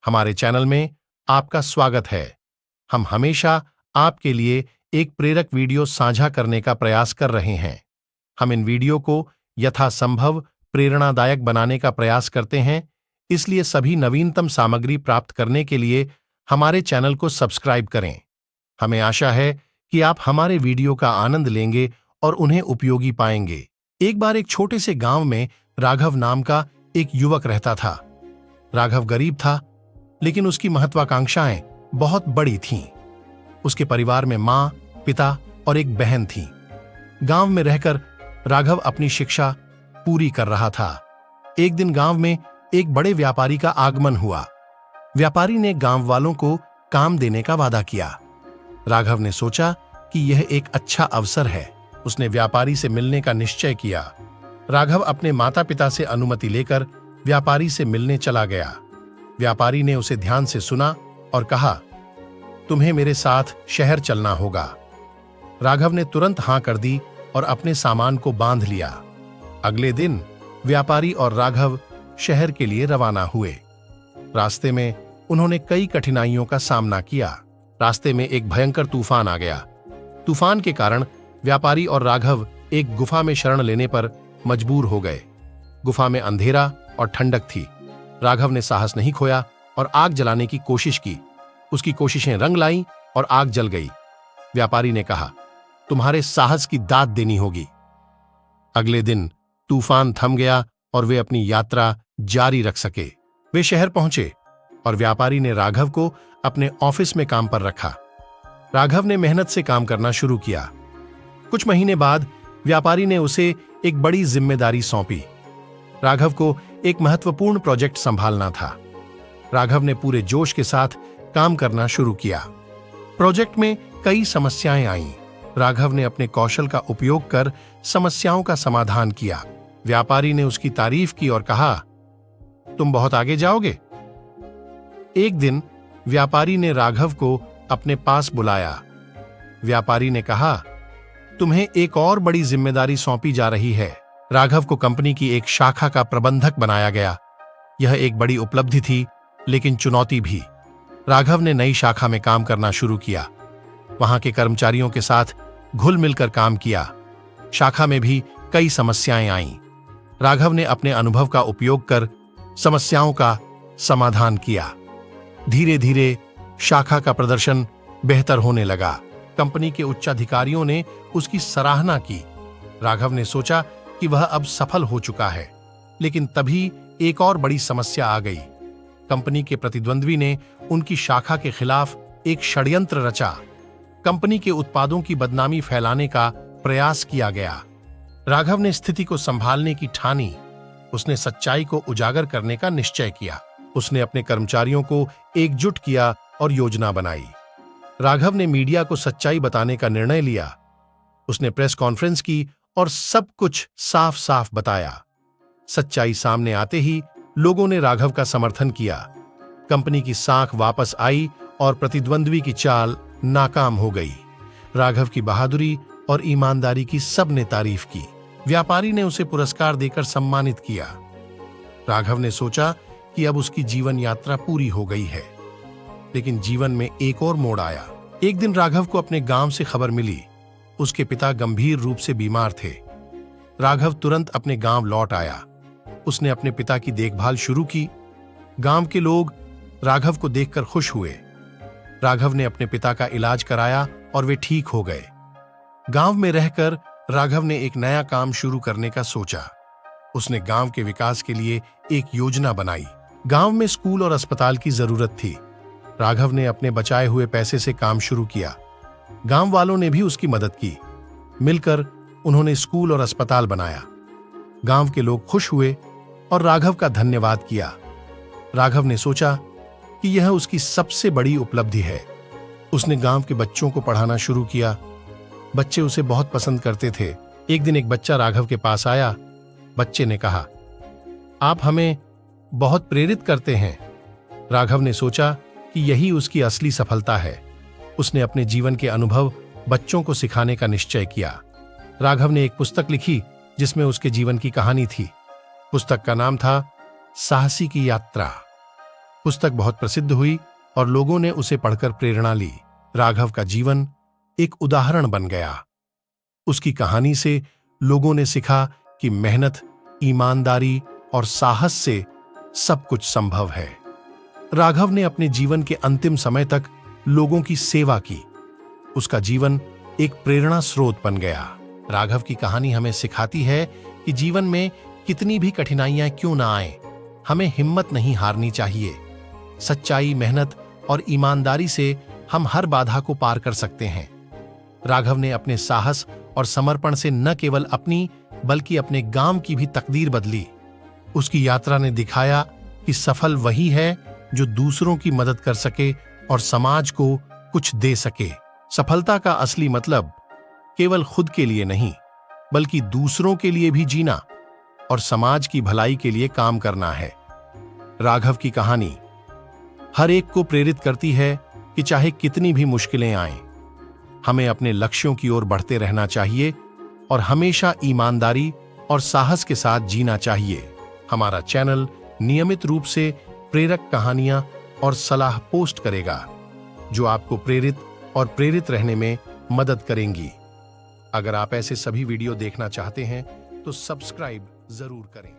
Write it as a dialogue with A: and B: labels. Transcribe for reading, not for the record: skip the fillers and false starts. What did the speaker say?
A: हमारे चैनल में आपका स्वागत है। हम हमेशा आपके लिए एक प्रेरक वीडियो साझा करने का प्रयास कर रहे हैं। हम इन वीडियो को यथासंभव प्रेरणादायक बनाने का प्रयास करते हैं, इसलिए सभी नवीनतम सामग्री प्राप्त करने के लिए हमारे चैनल को सब्सक्राइब करें। हमें आशा है कि आप हमारे वीडियो का आनंद लेंगे और उन्हें उपयोगी पाएंगे। एक बार एक छोटे से गांव में राघव नाम का एक युवक रहता था। राघव गरीब था, लेकिन उसकी महत्वाकांक्षाएं बहुत बड़ी थीं। उसके परिवार में मां, पिता और एक बहन थी। गांव में रहकर राघव अपनी शिक्षा पूरी कर रहा था। एक दिन गांव में एक बड़े व्यापारी का आगमन हुआ। व्यापारी ने गांव वालों को काम देने का वादा किया। राघव ने सोचा कि यह एक अच्छा अवसर है। उसने व्यापारी से मिलने का निश्चय किया। राघव अपने माता पिता से अनुमति लेकर व्यापारी से मिलने चला गया। व्यापारी ने उसे ध्यान से सुना और कहा, तुम्हें मेरे साथ शहर चलना होगा। राघव ने तुरंत हां कर दी और अपने सामान को बांध लिया। अगले दिन व्यापारी और राघव शहर के लिए रवाना हुए। रास्ते में उन्होंने कई कठिनाइयों का सामना किया। रास्ते में एक भयंकर तूफान आ गया। तूफान के कारण व्यापारी और राघव एक गुफा में शरण लेने पर मजबूर हो गए। गुफा में अंधेरा और ठंडक थी। राघव ने साहस नहीं खोया और आग जलाने की कोशिश की। उसकी कोशिशें रंग लाईं और आग जल गई। व्यापारी ने कहा, तुम्हारे साहस की दाद देनी होगी। अगले दिन तूफान थम गया और वे अपनी यात्रा जारी रख सके। वे शहर पहुंचे और व्यापारी ने राघव को अपने ऑफिस में काम पर रखा। राघव ने मेहनत से काम करना शुरू किया। कुछ महीने बाद व्यापारी ने उसे एक बड़ी जिम्मेदारी सौंपी। राघव को एक महत्वपूर्ण प्रोजेक्ट संभालना था। राघव ने पूरे जोश के साथ काम करना शुरू किया। प्रोजेक्ट में कई समस्याएं आईं। राघव ने अपने कौशल का उपयोग कर समस्याओं का समाधान किया। व्यापारी ने उसकी तारीफ की और कहा, तुम बहुत आगे जाओगे। एक दिन व्यापारी ने राघव को अपने पास बुलाया। व्यापारी ने कहा, तुम्हें एक और बड़ी जिम्मेदारी सौंपी जा रही है। राघव को कंपनी की एक शाखा का प्रबंधक बनाया गया। यह एक बड़ी उपलब्धि थी, लेकिन चुनौती भी। राघव ने नई शाखा में काम करना शुरू किया। वहां के कर्मचारियों के साथ घुल मिलकर काम किया। शाखा में भी कई समस्याएं आईं। राघव ने अपने अनुभव का उपयोग कर समस्याओं का समाधान किया। धीरे धीरे शाखा का प्रदर्शन बेहतर होने लगा। कंपनी के उच्चाधिकारियों ने उसकी सराहना की। राघव ने सोचा कि वह अब सफल हो चुका है, लेकिन तभी एक और बड़ी समस्या आ गई। कंपनी के प्रतिद्वंद्वी ने उनकी शाखा के खिलाफ एक षड्यंत्र रचा। कंपनी के उत्पादों की बदनामी फैलाने का प्रयास किया गया। राघव ने स्थिति को संभालने की ठानी। उसने सच्चाई को उजागर करने का निश्चय किया। उसने अपने कर्मचारियों को एकजुट किया और योजना बनाई। राघव ने मीडिया को सच्चाई बताने का निर्णय लिया। उसने प्रेस कॉन्फ्रेंस की और सब कुछ साफ साफ बताया। सच्चाई सामने आते ही लोगों ने राघव का समर्थन किया। कंपनी की साख वापस आई और प्रतिद्वंद्वी की चाल नाकाम हो गई। राघव की बहादुरी और ईमानदारी की सबने तारीफ की। व्यापारी ने उसे पुरस्कार देकर सम्मानित किया। राघव ने सोचा कि अब उसकी जीवन यात्रा पूरी हो गई है। लेकिन जीवन में एक और मोड़ आया। एक दिन राघव को अपने गांव से खबर मिली। उसके पिता गंभीर रूप से बीमार थे। राघव तुरंत अपने गांव लौट आया। उसने अपने पिता की देखभाल शुरू की। गांव के लोग राघव को देखकर खुश हुए। राघव ने अपने पिता का इलाज कराया और वे ठीक हो गए। गांव में रहकर राघव ने एक नया काम शुरू करने का सोचा। उसने गांव के विकास के लिए एक योजना बनाई। गांव में स्कूल और अस्पताल की जरूरत थी। राघव ने अपने बचाए हुए पैसे से काम शुरू किया। गांव वालों ने भी उसकी मदद की। मिलकर उन्होंने स्कूल और अस्पताल बनाया। गांव के लोग खुश हुए और राघव का धन्यवाद किया। राघव ने सोचा कि यह उसकी सबसे बड़ी उपलब्धि है। उसने गांव के बच्चों को पढ़ाना शुरू किया। बच्चे उसे बहुत पसंद करते थे। एक दिन एक बच्चा राघव के पास आया। बच्चे ने कहा, आप हमें बहुत प्रेरित करते हैं। राघव ने सोचा कि यही उसकी असली सफलता है। उसने अपने जीवन के अनुभव बच्चों को सिखाने का निश्चय किया। राघव ने एक पुस्तक लिखी जिसमें उसके जीवन की कहानी थी। पुस्तक का नाम था साहसी की यात्रा। पुस्तक बहुत प्रसिद्ध हुई और लोगों ने उसे पढ़कर प्रेरणा ली। राघव का जीवन एक उदाहरण बन गया। उसकी कहानी से लोगों ने सीखा कि मेहनत, ईमानदारी और साहस से सब कुछ संभव है। राघव ने अपने जीवन के अंतिम समय तक लोगों की सेवा की। उसका जीवन एक प्रेरणा स्रोत बन गया। राघव की कहानी हमें सिखाती है कि जीवन में कितनी भी कठिनाइयां क्यों ना आए, हमें हिम्मत नहीं हारनी चाहिए। सच्चाई, मेहनत और ईमानदारी से हम हर बाधा को पार कर सकते हैं। राघव ने अपने साहस और समर्पण से न केवल अपनी बल्कि अपने गांव की भी तकदीर बदली। उसकी यात्रा ने दिखाया कि सफल वही है जो दूसरों की मदद कर सके और समाज को कुछ दे सके। सफलता का असली मतलब केवल खुद के लिए नहीं, बल्कि दूसरों के लिए भी जीना और समाज की भलाई के लिए काम करना है। राघव की कहानी हर एक को प्रेरित करती है कि चाहे कितनी भी मुश्किलें आएं, हमें अपने लक्ष्यों की ओर बढ़ते रहना चाहिए और हमेशा ईमानदारी और साहस के साथ जीना चाहिए। हमारा चैनल नियमित रूप से प्रेरक कहानियां और सलाह पोस्ट करेगा, जो आपको प्रेरित रहने में मदद करेंगी। अगर आप ऐसे सभी वीडियो देखना चाहते हैं तो सब्सक्राइब जरूर करें।